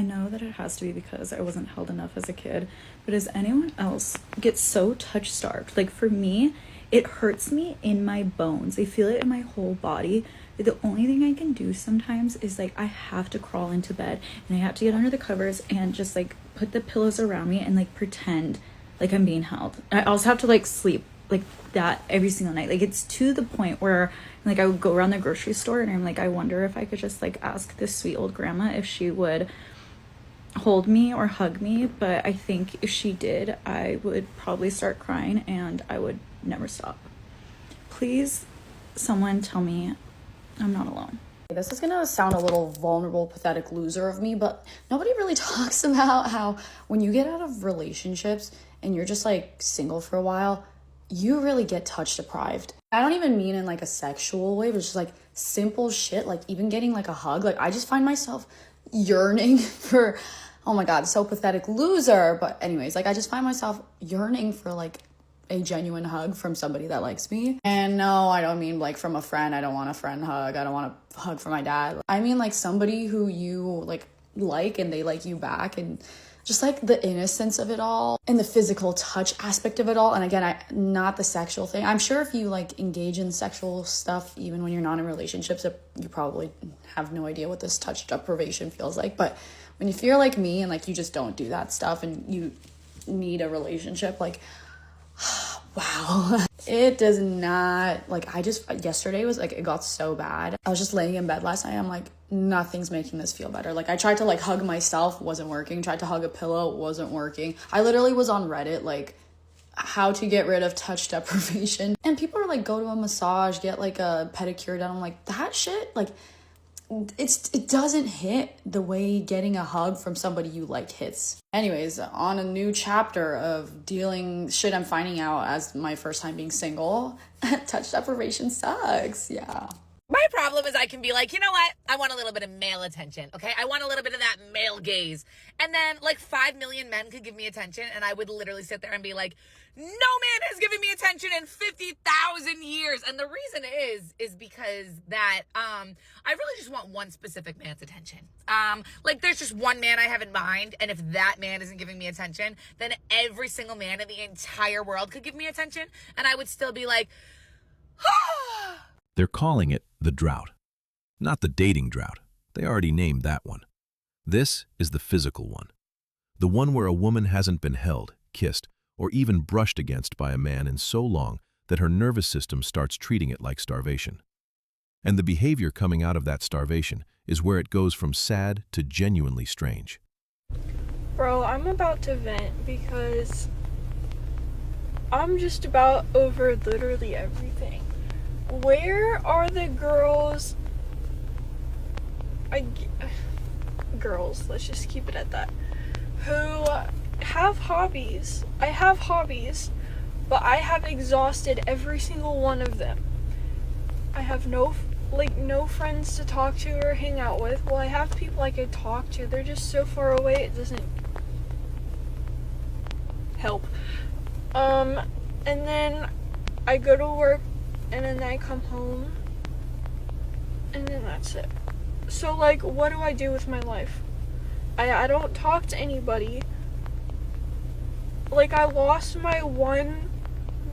I know that it has to be because I wasn't held enough as a kid, but does anyone else get so touch starved? Like for me, it hurts me in my bones. I feel it in my whole body. The only thing I can do sometimes is like I have to crawl into bed and I have to get under the covers and just like put the pillows around me and like pretend like I'm being held. I also have to like sleep like that every single night. Like it's to the point where like I would go around the grocery store and I'm like, I wonder if I could just like ask this sweet old grandma if she would hold me or hug me. But I think if she did, I would probably start crying and I would never stop. Please, someone tell me I'm not alone. This is gonna sound a little vulnerable, pathetic loser of me, but nobody really talks about how when you get out of relationships and you're just like single for a while, you really get touch deprived. I don't even mean in like a sexual way, but it's just like simple shit, like even getting like a hug. Like I just find myself yearning for, oh my God, so pathetic loser. But anyways, like I just find myself yearning for like a genuine hug from somebody that likes me. And no, I don't mean like from a friend. I don't want a friend hug. I don't want a hug from my dad. I mean like somebody who you like and they like you back, and just like the innocence of it all and the physical touch aspect of it all. And again, not the sexual thing. I'm sure if you like engage in sexual stuff, even when you're not in relationships, you probably have no idea what this touch deprivation feels like. But when if you're like me and like you just don't do that stuff and you need a relationship, like wow, it does not, like yesterday was like, it got so bad. I was just laying in bed last night. I'm like, nothing's making this feel better. Like I tried to like hug myself, wasn't working. Tried to hug a pillow, wasn't working. I literally was on Reddit, like how to get rid of touch deprivation. And people are like, go to a massage, get like a pedicure done. I'm like, that shit, like it doesn't hit the way getting a hug from somebody you like hits. Anyways, on a new chapter of dealing shit I'm finding out as my first time being single, touch deprivation sucks. Yeah. My problem is I can be like, you know what? I want a little bit of male attention, okay? I want a little bit of that male gaze. And then like 5 million men could give me attention and I would literally sit there and be like, no man has given me attention in 50,000 years. And the reason is because that I really just want one specific man's attention. Like there's just one man I have in mind, and if that man isn't giving me attention, then every single man in the entire world could give me attention and I would still be like, ah. They're calling it the drought, not the dating drought. They already named that one. This is the physical one, the one where a woman hasn't been held, kissed, or even brushed against by a man in so long that her nervous system starts treating it like starvation. And the behavior coming out of that starvation is where it goes from sad to genuinely strange. Bro, I'm about to vent because I'm just about over literally everything. Where are the girls? Girls, let's just keep it at that. Who have hobbies. I have hobbies, but I have exhausted every single one of them. I have no friends to talk to or hang out with. Well, I have people I could talk to. They're just so far away it doesn't help. And then I go to work and then I come home and then that's it. So like, what do I do with my life? I don't talk to anybody. Like, I lost my one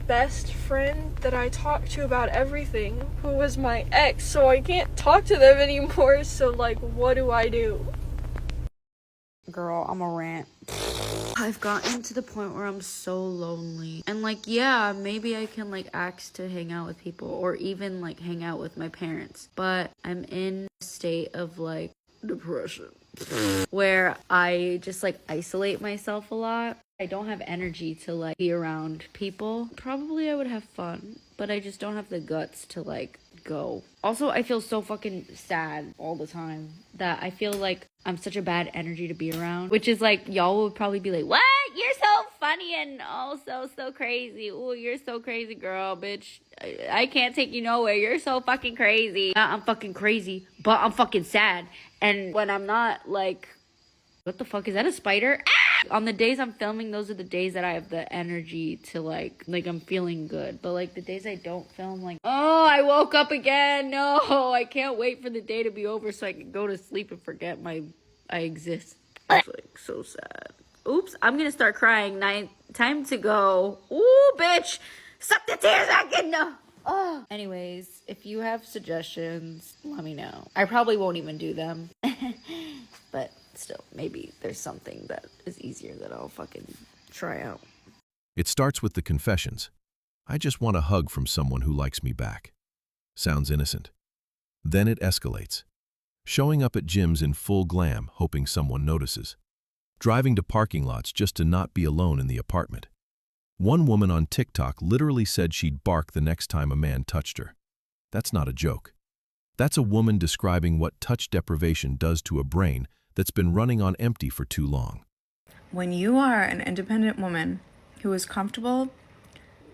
best friend that I talked to about everything, who was my ex, so I can't talk to them anymore. So like, what do I do? Girl, I'm a rant. I've gotten to the point where I'm so lonely. And like, yeah, maybe I can like ask to hang out with people or even like hang out with my parents. But I'm in a state of like depression where I just like isolate myself a lot. I don't have energy to like be around people. Probably I would have fun, but I just don't have the guts to like go. Also, I feel so fucking sad all the time that I feel like I'm such a bad energy to be around, which is like, y'all would probably be like, what? You're so funny and so crazy. Oh, you're so crazy, girl, bitch. I can't take you nowhere. You're so fucking crazy. I'm fucking crazy, but I'm fucking sad. And when I'm not, like, what the fuck, is that a spider? Ah! On the days I'm filming, those are the days that I have the energy to like I'm feeling good. But like the days I don't film, like, oh, I woke up again. No, I can't wait for the day to be over so I can go to sleep and forget I exist. It's like so sad. Oops, I'm gonna start crying. Time to go. Ooh, bitch, suck the tears back in. No. Oh. Anyways, if you have suggestions, let me know. I probably won't even do them. But still, maybe there's something that is easier that I'll fucking try out. It starts with the confessions. I just want a hug from someone who likes me back. Sounds innocent. Then it escalates. Showing up at gyms in full glam, hoping someone notices. Driving to parking lots just to not be alone in the apartment. One woman on TikTok literally said she'd bark the next time a man touched her. That's not a joke. That's a woman describing what touch deprivation does to a brain that's been running on empty for too long. When you are an independent woman who is comfortable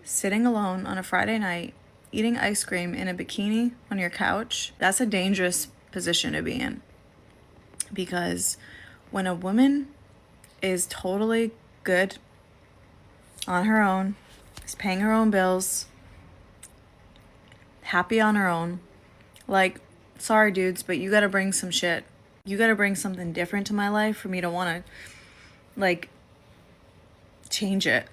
sitting alone on a Friday night, eating ice cream in a bikini on your couch, that's a dangerous position to be in. Because when a woman is totally good on her own, is paying her own bills, happy on her own, like, sorry dudes, but you gotta bring some shit. You gotta bring something different to my life for me to wanna, like, change it.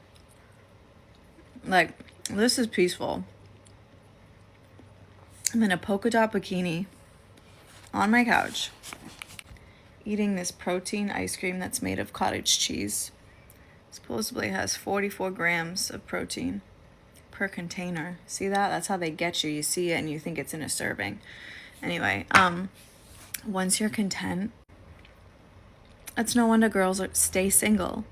Like, this is peaceful. I'm in a polka dot bikini on my couch, eating this protein ice cream that's made of cottage cheese. Supposedly has 44 grams of protein per container. See that? That's how they get you. You see it and you think it's in a serving. Anyway, once you're content, it's no wonder girls stay single.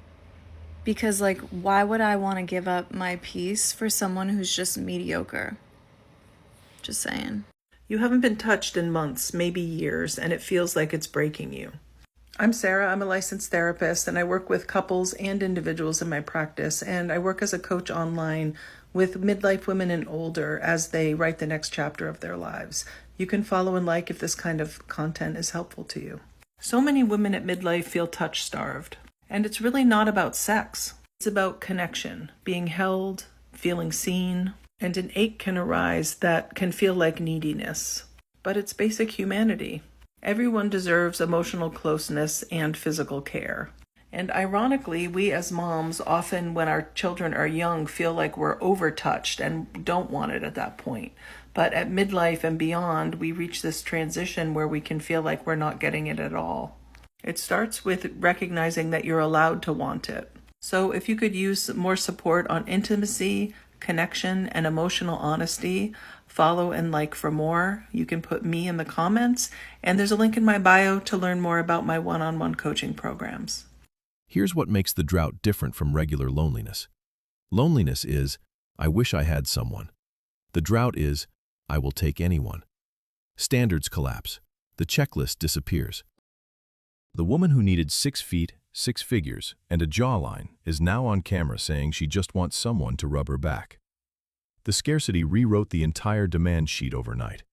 Because, like, why would I want to give up my peace for someone who's just mediocre? Just saying. You haven't been touched in months, maybe years, and it feels like it's breaking you. I'm Sarah. I'm a licensed therapist, and I work with couples and individuals in my practice, and I work as a coach online with midlife women and older as they write the next chapter of their lives. You can follow and like if this kind of content is helpful to you. So many women at midlife feel touch-starved, and it's really not about sex. It's about connection, being held, feeling seen, and an ache can arise that can feel like neediness. But it's basic humanity. Everyone deserves emotional closeness and physical care. And ironically, we as moms often, when our children are young, feel like we're overtouched and don't want it at that point. But at midlife and beyond, we reach this transition where we can feel like we're not getting it at all. It starts with recognizing that you're allowed to want it. So if you could use more support on intimacy, connection, and emotional honesty, follow and like for more. You can put me in the comments, and there's a link in my bio to learn more about my one-on-one coaching programs. Here's what makes the drought different from regular loneliness. Loneliness is, I wish I had someone. The drought is, I will take anyone. Standards collapse. The checklist disappears. The woman who needed 6 feet, 6 figures, and a jawline is now on camera saying she just wants someone to rub her back. The scarcity rewrote the entire demand sheet overnight.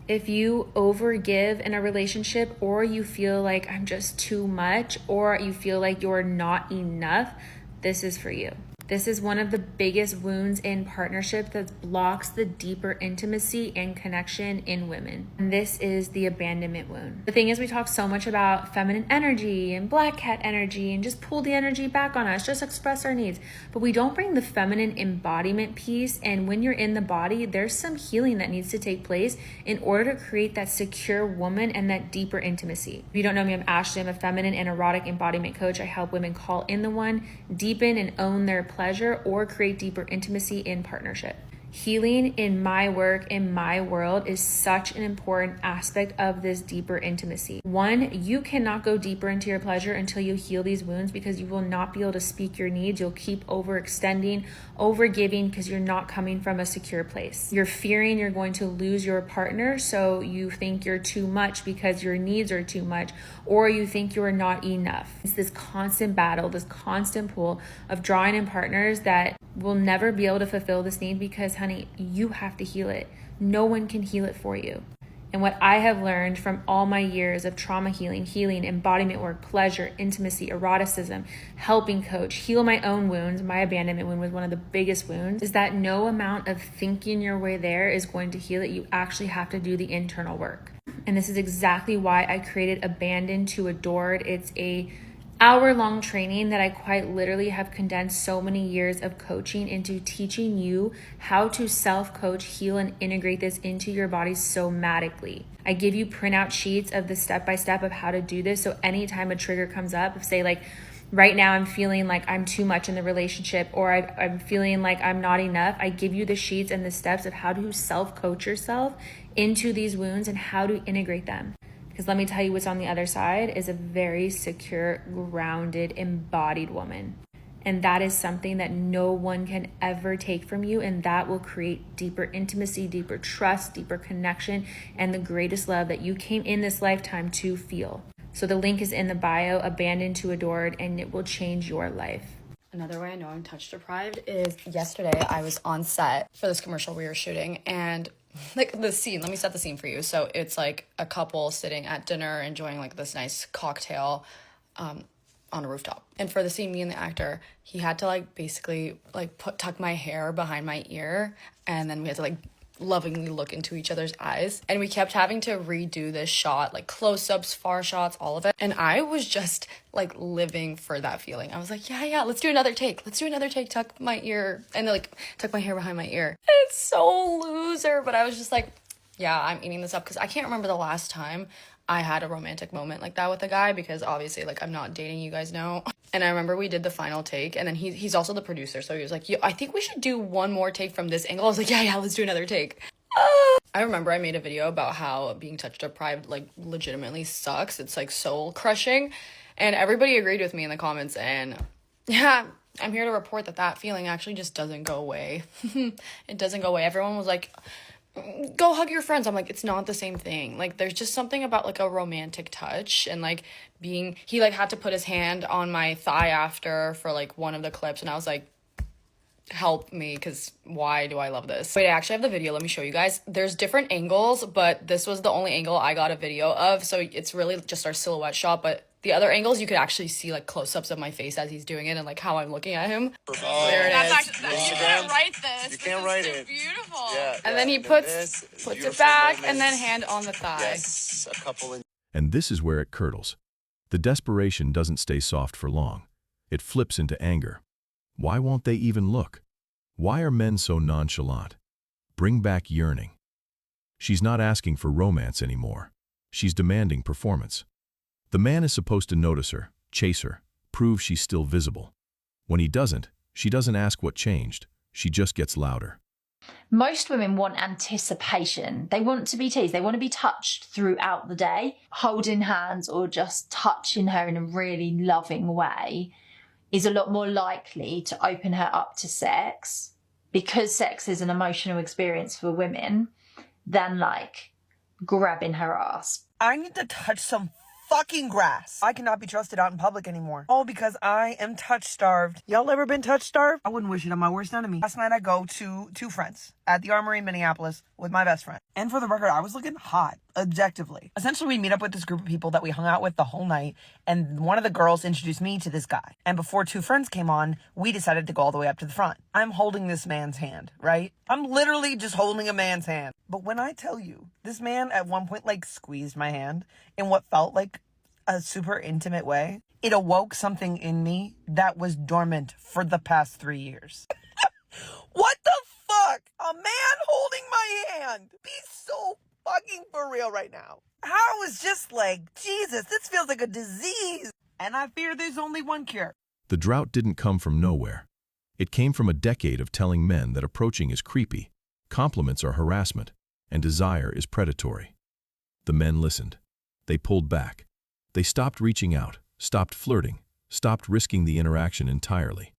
If you overgive in a relationship, or you feel like I'm just too much, or you feel like you're not enough, this is for you. This is one of the biggest wounds in partnership that blocks the deeper intimacy and connection in women. And this is the abandonment wound. The thing is, we talk so much about feminine energy and black cat energy and just pull the energy back on us, just express our needs. But we don't bring the feminine embodiment piece. And when you're in the body, there's some healing that needs to take place in order to create that secure woman and that deeper intimacy. If you don't know me, I'm Ashley. I'm a feminine and erotic embodiment coach. I help women call in the one, deepen and own their pleasure, or create deeper intimacy in partnership. Healing in my work, in my world, is such an important aspect of this deeper intimacy. One, you cannot go deeper into your pleasure until you heal these wounds, because you will not be able to speak your needs. You'll keep overextending, overgiving, because you're not coming from a secure place. You're fearing you're going to lose your partner, so you think you're too much because your needs are too much, or you think you're not enough. It's this constant battle, this constant pull of drawing in partners that will never be able to fulfill this need, because honey, you have to heal it. No one can heal it for you. And what I have learned from all my years of trauma healing, embodiment work, pleasure, intimacy, eroticism, helping coach, heal my own wounds, my abandonment wound was one of the biggest wounds, is that no amount of thinking your way there is going to heal it. You actually have to do the internal work. And this is exactly why I created Abandoned to Adored. It's a hour-long training that I quite literally have condensed so many years of coaching into teaching you how to self-coach, heal, and integrate this into your body somatically. I give you printout sheets of the step-by-step of how to do this. So anytime a trigger comes up, if say like right now I'm feeling like I'm too much in the relationship, or I'm feeling like I'm not enough, I give you the sheets and the steps of how to self-coach yourself into these wounds and how to integrate them. Because let me tell you, what's on the other side is a very secure, grounded, embodied woman. And that is something that no one can ever take from you. And that will create deeper intimacy, deeper trust, deeper connection, and the greatest love that you came in this lifetime to feel. So the link is in the bio, Abandoned to Adored, and it will change your life. Another way I know I'm touch deprived is yesterday I was on set for this commercial we were shooting, and like the scene, let me set the scene for you. So it's like a couple sitting at dinner enjoying like this nice cocktail on a rooftop. And for the scene, me and the actor, he had to like basically like tuck my hair behind my ear, and then we had to like lovingly look into each other's eyes. And we kept having to redo this shot, like close-ups, far shots, all of it. And I was just like living for that feeling. I was like, yeah, let's do another take. Tuck my ear, and then like tuck my hair behind my ear. It's so loser, but I was just like, yeah, I'm eating this up, because I can't remember the last time I had a romantic moment like that with a guy, because obviously like I'm not dating, you guys know. And I remember we did the final take, and then he's also the producer, so he was like, I think we should do one more take from this angle. I was like, yeah, let's do another take. I remember I made a video about how being touch deprived like legitimately sucks. It's like soul crushing, and everybody agreed with me in the comments. And yeah, I'm here to report that feeling actually just doesn't go away. It doesn't go away. Everyone was like, go hug your friends. I'm like, it's not the same thing. Like, there's just something about like a romantic touch, and like he like had to put his hand on my thigh after for like one of the clips, and I was like, help me, because why do I love this? Wait, I actually have the video. Let me show you guys. There's different angles, but this was the only angle I got a video of, so it's really just our silhouette shot. But the other angles, you could actually see like close-ups of my face as he's doing it, and like how I'm looking at him. There it is. You can't write this. You can't write it. Beautiful. Yeah, and then he puts it back, moments. And then hand on the thigh. Yes, a couple in. And this is where it curdles. The desperation doesn't stay soft for long. It flips into anger. Why won't they even look? Why are men so nonchalant? Bring back yearning. She's not asking for romance anymore. She's demanding performance. The man is supposed to notice her, chase her, prove she's still visible. When he doesn't, she doesn't ask what changed. She just gets louder. Most women want anticipation. They want to be teased. They want to be touched throughout the day. Holding hands or just touching her in a really loving way is a lot more likely to open her up to sex, because sex is an emotional experience for women, than like grabbing her ass. I need to touch some fucking grass. I cannot be trusted out in public anymore. All because I am touch starved. Y'all ever been touch starved? I wouldn't wish it on my worst enemy. Last night I go to two friends at the Armory in Minneapolis with my best friend. And for the record, I was looking hot, objectively. Essentially, we meet up with this group of people that we hung out with the whole night, and one of the girls introduced me to this guy. And before two friends came on, we decided to go all the way up to the front. I'm holding this man's hand, right? I'm literally just holding a man's hand. But when I tell you, this man at one point like squeezed my hand in what felt like a super intimate way, it awoke something in me that was dormant for the past 3 years. What the fuck? A man holding my hand. Be so fucking for real right now. I was just like, Jesus, this feels like a disease. And I fear there's only one cure. The drought didn't come from nowhere. It came from a decade of telling men that approaching is creepy, compliments are harassment, and desire is predatory. The men listened. They pulled back. They stopped reaching out, stopped flirting, stopped risking the interaction entirely.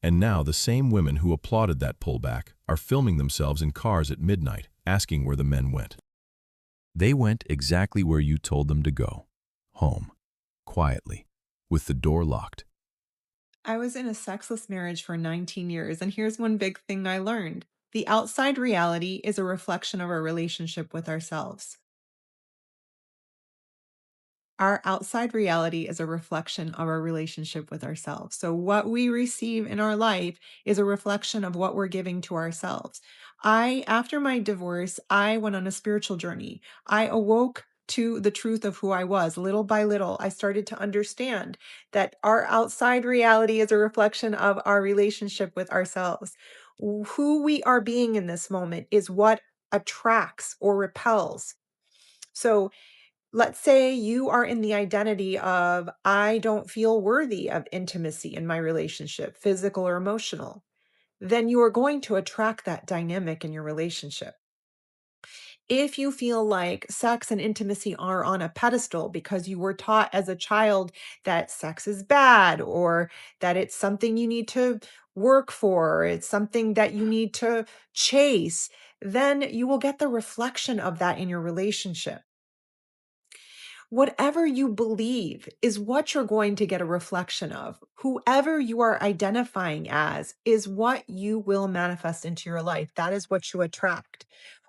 And now the same women who applauded that pullback are filming themselves in cars at midnight, asking where the men went. They went exactly where you told them to go. Home. Quietly. With the door locked. I was in a sexless marriage for 19 years, and here's one big thing I learned. The outside reality is a reflection of our relationship with ourselves. Our outside reality is a reflection of our relationship with ourselves. So what we receive in our life is a reflection of what we're giving to ourselves. After my divorce, I went on a spiritual journey. I awoke to the truth of who I was. Little by little, I started to understand that our outside reality is a reflection of our relationship with ourselves. Who we are being in this moment is what attracts or repels. So let's say you are in the identity of, I don't feel worthy of intimacy in my relationship, physical or emotional. Then you are going to attract that dynamic in your relationship. If you feel like sex and intimacy are on a pedestal because you were taught as a child that sex is bad, or that it's something you need to work for, or it's something that you need to chase, then you will get the reflection of that in your relationship. Whatever you believe is what you're going to get a reflection of. Whoever you are identifying as is what you will manifest into your life. That is what you attract.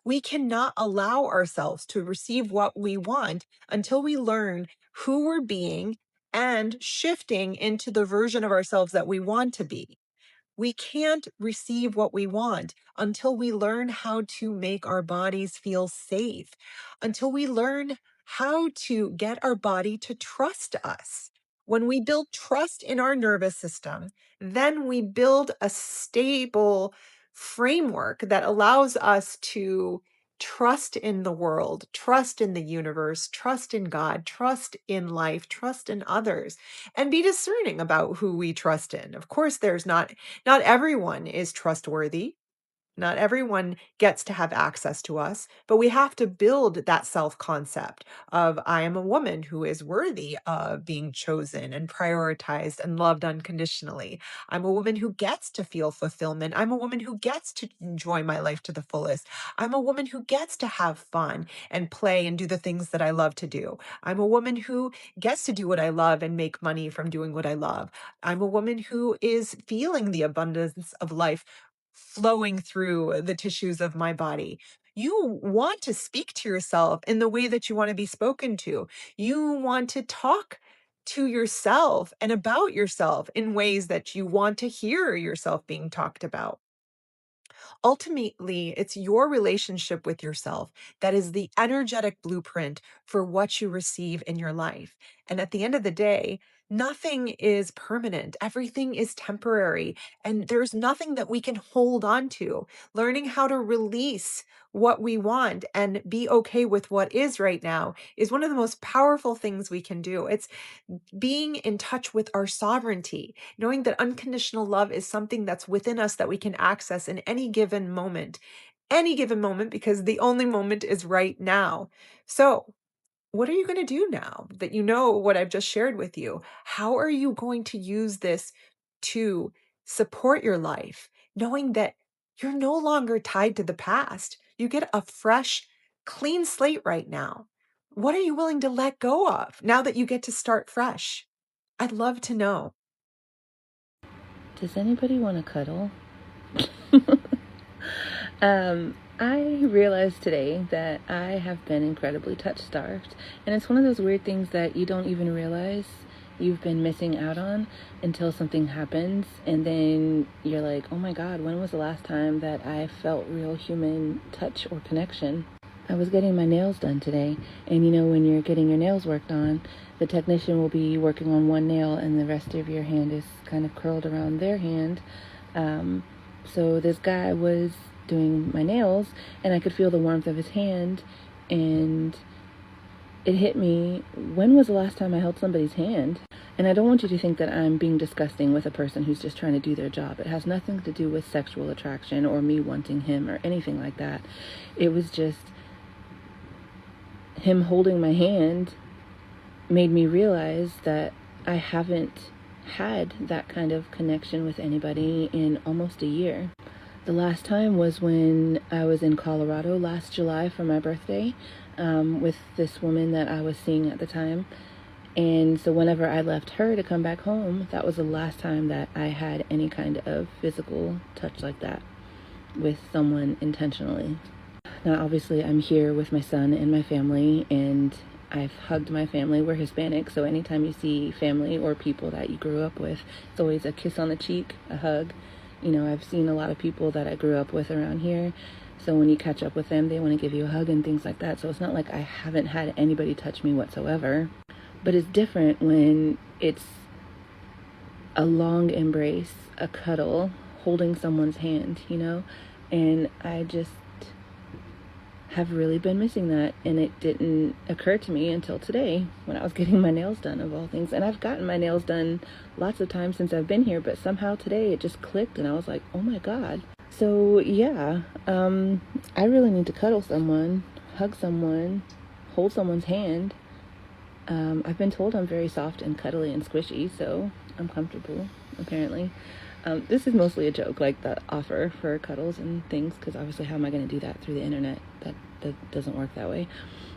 We cannot allow ourselves to receive what we want until we learn who we're being and shifting into the version of ourselves that we want to be. We can't receive what we want until we learn how to make our bodies feel safe, until we learn how to get our body to trust us. When we build trust in our nervous system, then we build a stable framework that allows us to trust in the world, trust in the universe, trust in God, trust in life, trust in others, and be discerning about who we trust in. Of course, not everyone is trustworthy. Not everyone gets to have access to us, but we have to build that self-concept of, I am a woman who is worthy of being chosen and prioritized and loved unconditionally. I'm a woman who gets to feel fulfillment. I'm a woman who gets to enjoy my life to the fullest. I'm a woman who gets to have fun and play and do the things that I love to do. I'm a woman who gets to do what I love and make money from doing what I love. I'm a woman who is feeling the abundance of life flowing through the tissues of my body. You want to speak to yourself in the way that you want to be spoken to. You want to talk to yourself and about yourself in ways that you want to hear yourself being talked about. Ultimately, it's your relationship with yourself that is the energetic blueprint for what you receive in your life. And at the end of the day, nothing is permanent. Everything is temporary. And there's nothing that we can hold on to. Learning how to release what we want and be okay with what is right now is one of the most powerful things we can do. It's being in touch with our sovereignty, knowing that unconditional love is something that's within us that we can access in any given moment. Any given moment, because the only moment is right now. So, what are you going to do now that you know what I've just shared with you? How are you going to use this to support your life, knowing that you're no longer tied to the past? You get a fresh, clean slate right now. What are you willing to let go of now that you get to start fresh? I'd love to know. Does anybody want to cuddle? I realized today that I have been incredibly touch-starved, and it's one of those weird things that you don't even realize you've been missing out on until something happens, and then you're like, oh my God, when was the last time that I felt real human touch or connection? I was getting my nails done today, and you know when you're getting your nails worked on, the technician will be working on one nail and the rest of your hand is kind of curled around their hand. So this guy was doing my nails, and I could feel the warmth of his hand, and it hit me, when was the last time I held somebody's hand? And I don't want you to think that I'm being disgusting with a person who's just trying to do their job. It has nothing to do with sexual attraction or me wanting him or anything like that. It was just him holding my hand made me realize that I haven't had that kind of connection with anybody in almost a year. The last time was when I was in Colorado last July for my birthday with this woman that I was seeing at the time. And so whenever I left her to come back home, that was the last time that I had any kind of physical touch like that with someone intentionally. Now, obviously, I'm here with my son and my family, and I've hugged my family. We're Hispanic, so anytime you see family or people that you grew up with, it's always a kiss on the cheek, a hug. You know, I've seen a lot of people that I grew up with around here, So when you catch up with them, they want to give you a hug and things like that. So it's not like I haven't had anybody touch me whatsoever. But it's different when it's a long embrace, a cuddle, holding someone's hand, you know? And I just have really been missing that. And it didn't occur to me until today when I was getting my nails done, of all things. And I've gotten my nails done lots of times since I've been here, but somehow today it just clicked and I was like, oh my God. So yeah, I really need to cuddle someone, hug someone, hold someone's hand. I've been told I'm very soft and cuddly and squishy, so I'm comfortable, apparently. This is mostly a joke, like the offer for cuddles and things, because obviously how am I going to do that through the internet? That doesn't work that way.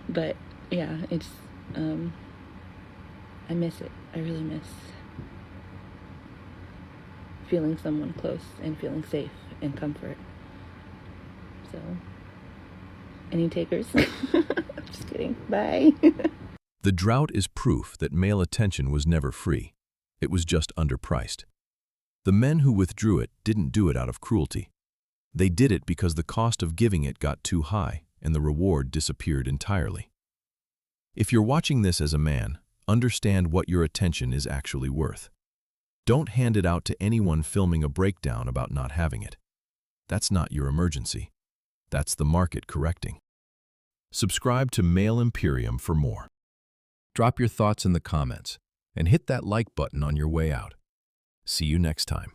But yeah, it's, I miss it. I really miss feeling someone close and feeling safe and comfort. So, any takers? Just kidding. Bye. The drought is proof that male attention was never free. It was just underpriced. The men who withdrew it didn't do it out of cruelty. They did it because the cost of giving it got too high and the reward disappeared entirely. If you're watching this as a man, understand what your attention is actually worth. Don't hand it out to anyone filming a breakdown about not having it. That's not your emergency. That's the market correcting. Subscribe to Male Imperium for more. Drop your thoughts in the comments and hit that like button on your way out. See you next time.